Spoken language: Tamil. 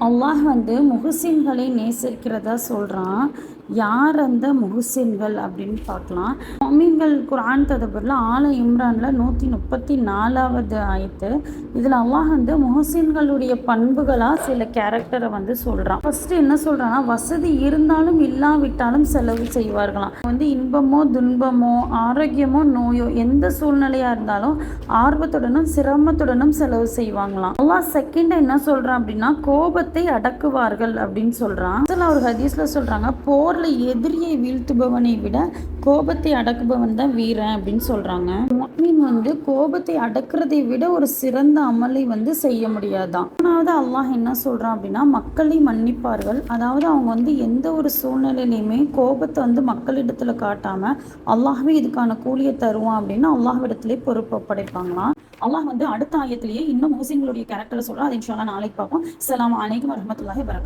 அல்லாஹ் வந்து முஹ்சின்களை நேசிக்கிறதா சொல்கிறான். யார் அந்த முஹ்சின்கள் அப்படின்னு பார்க்கலாம். முஃமின்கள் குர்ஆன் ததபுரில் ஆல இம்ரானில் 134வது ஆயத்து. இதில் அல்லாஹ் வந்து முஹ்சின்களுடைய பண்புகளாக சில கேரக்டரை வந்து சொல்கிறான். ஃபஸ்ட்டு என்ன சொல்கிறான்னா, வசதி இருந்தாலும் இல்லாவிட்டாலும் செலவு செய்வார்களாம். வந்து இன்பமோ துன்பமோ ஆரோக்கியமோ நோயோ எந்த சூழ்நிலையாக இருந்தாலும் ஆர்வத்துடனும் சிரமத்துடனும் செலவு செய்வாங்களாம். அல்லாஹ் செகண்ட் என்ன சொல்கிறான் அப்படின்னா, கோபத்தை அடக்குவார்கள் அப்படின்னு சொல்றான். ஒரு ஹதீஸ்ல சொல்றாங்க, போர்ல எதிரியை வீழ்த்துபவனை விட கோபத்தை அடக்குபவன் தான் வீரன் அப்படின்னு சொல்றாங்க. முஃமின் வந்து கோபத்தை அடக்குறதை விட ஒரு சிறந்த அமலை வந்து செய்ய முடியாதான். மூணாவது அல்லாஹ் என்ன சொல்றான் அப்படின்னா, மக்களை மன்னிப்பார்கள். அதாவது அவங்க வந்து எந்த ஒரு சூழ்நிலையிலுமே கோபத்தை வந்து மக்களிடத்துல காட்டாம அல்லாஹ்வே இதுக்கான கூலியை தருவான் அப்படின்னு அல்லாஹ்விடத்திலே பொறுப்பு ஒப்படைப்பாங்களாம். அல்லாஹ் வந்து அடுத்த ஆயத்திலேயே இன்னும் முஹ்சின்களுடைய கேரக்டரை சொல்றான். அதை இன்ஷா அல்லாஹ் நாளைக்கு பார்ப்போம். அஸ்ஸலாமு அலைக்கும் வரஹ்மத்துல்லாஹி வபரகாத்துஹு.